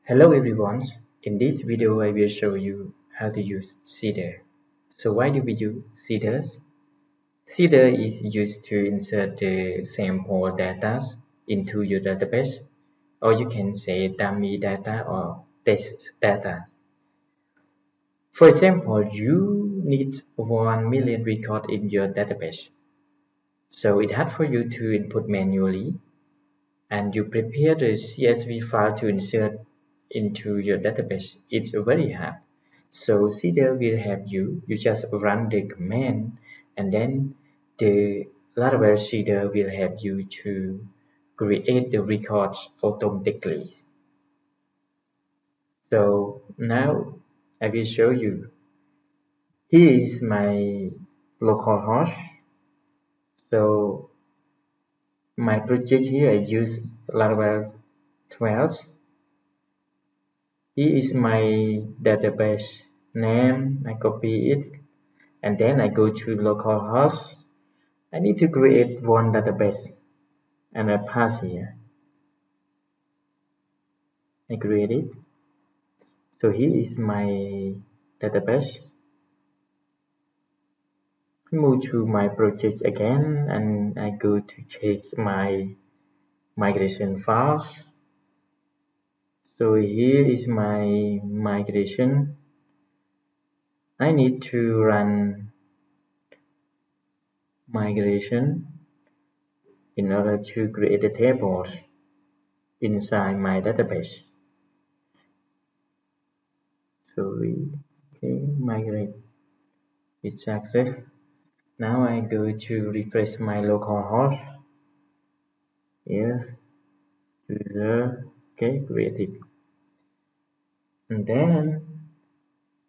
Hello everyone, in this video I will show you how to use Seeder. So why do we use Seeders? Seeder is used to insert the sample data into your database, or you can say dummy data or test data. For example, you need 1 million records in your database. So it's hard for you to input manually, and you prepare the CSV file to insert into your database. It's very hard. So Seeder will help you. You just run the command, and then the Laravel Seeder will help you to create the records automatically. So now I will show you. Here is my localhost. So my project here I use Laravel 12. Here is my database name. I copy it and then I go to localhost. I need to create one database and I pass here. I create it. So here is my database. I move to my project again and I go to change my migration files. So here is my migration. I need to run migration in order to create the tables inside my database. So migrate its access. Now I go to refresh my localhost. Yes, user. Create it. And then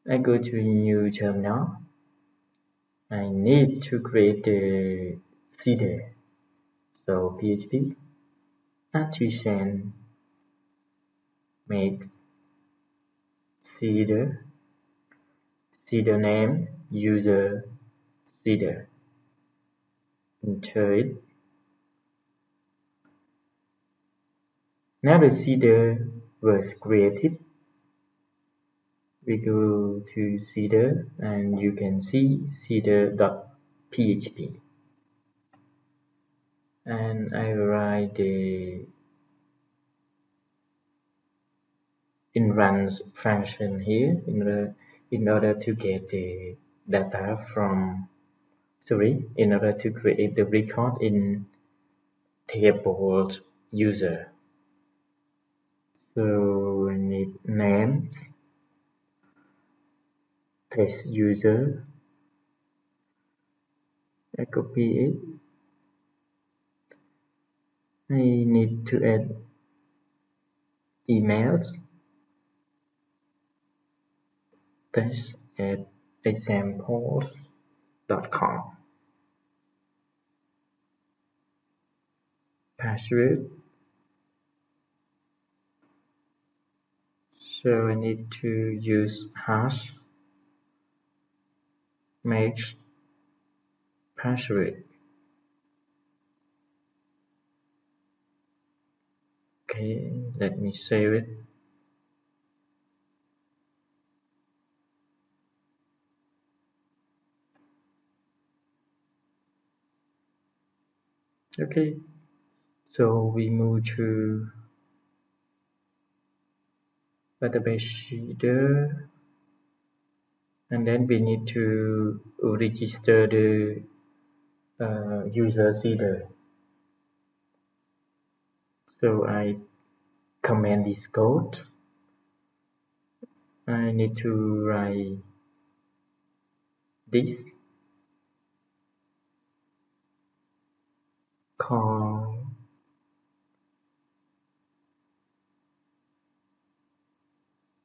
I go to new terminal. I need to create the Seeder. So PHP artisan makes Seeder name user Seeder. Enter it. Now the Seeder was created. We go to Seeder and you can see Seeder.php. And I write the inruns function here in order to get the data from in order to create the record in tables user. So I need names, test user. I copy it. I need to add emails. Test at examples.com. Password. So I need to use hash makes password. Let me save it. So we move to database Seeder, and then we need to register the user Seeder. So I comment this code. I need to write this call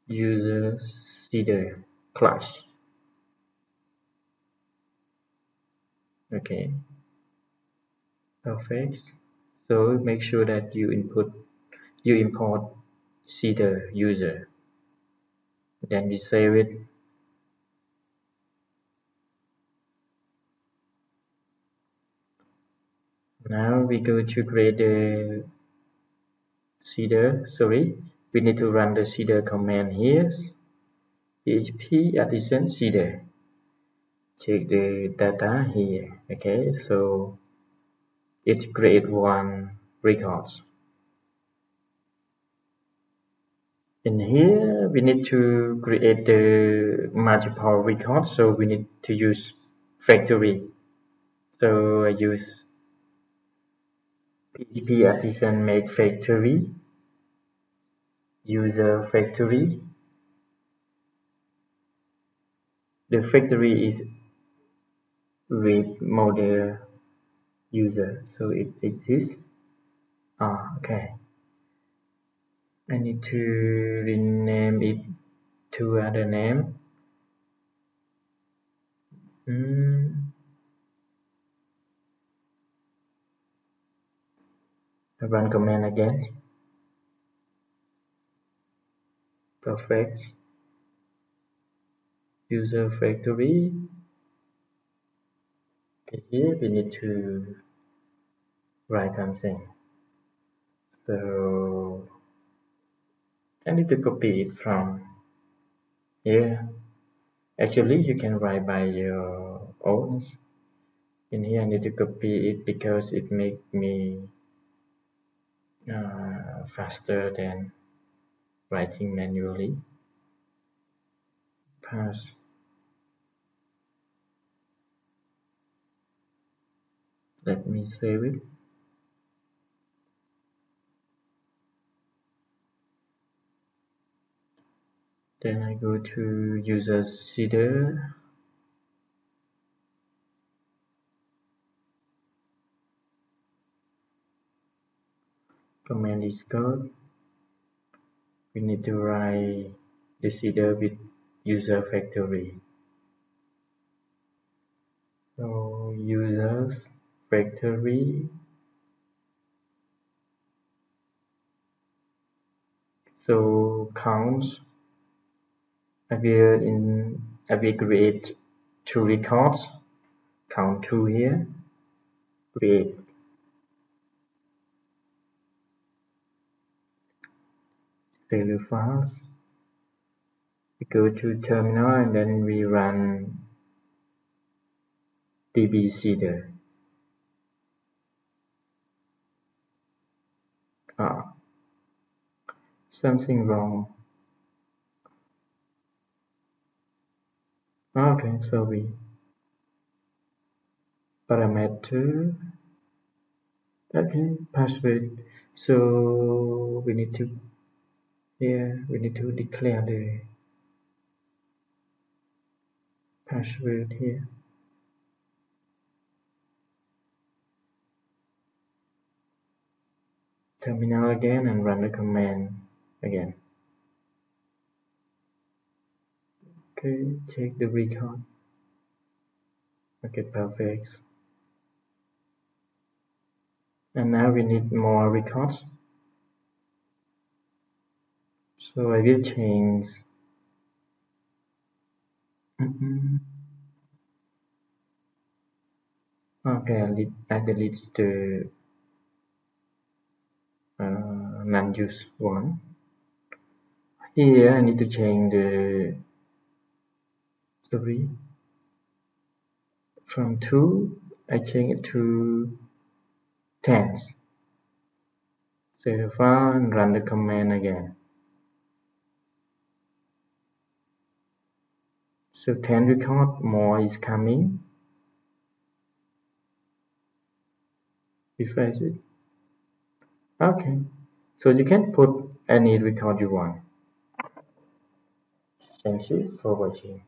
user Seeder class. Perfect. So make sure that you import Seeder user. Then we save it. Now we go to create the Seeder. we need to run the seeder command here. PHP addition seeder. Check the data here. Okay, so it create one record. In here, we need to create the multiple records, so we need to use factory. So I use PHP artisan make factory, user factory. The factory is read model user, so it exists. Okay. I need to rename it to other name. I run command again. Perfect. User factory. Okay, here we need to write something. So I need to copy it from here. Actually, you can write by your own. In here, I need to copy it because it makes me faster than writing manually. Pass. Let me save it. Then I go to user seeder. Command is code. We need to write the seeder with user factory. So users factory. So counts. I will create two records. Count 2 here. Create. Save the files. We go to terminal and then we run dbseeder. Something wrong. Okay, sorry. Parameter. Okay, password. So we need to declare the password here. Terminal again and run the command again. Okay, check the record. Okay, perfect. And now we need more records. So I will change. Okay, I delete the non-use one. Here I need to change the from 2 I change it to tens. Save the file and run the command again. So 10 record more is coming. Refresh it. Okay, so you can put any record you want. Thank you for watching.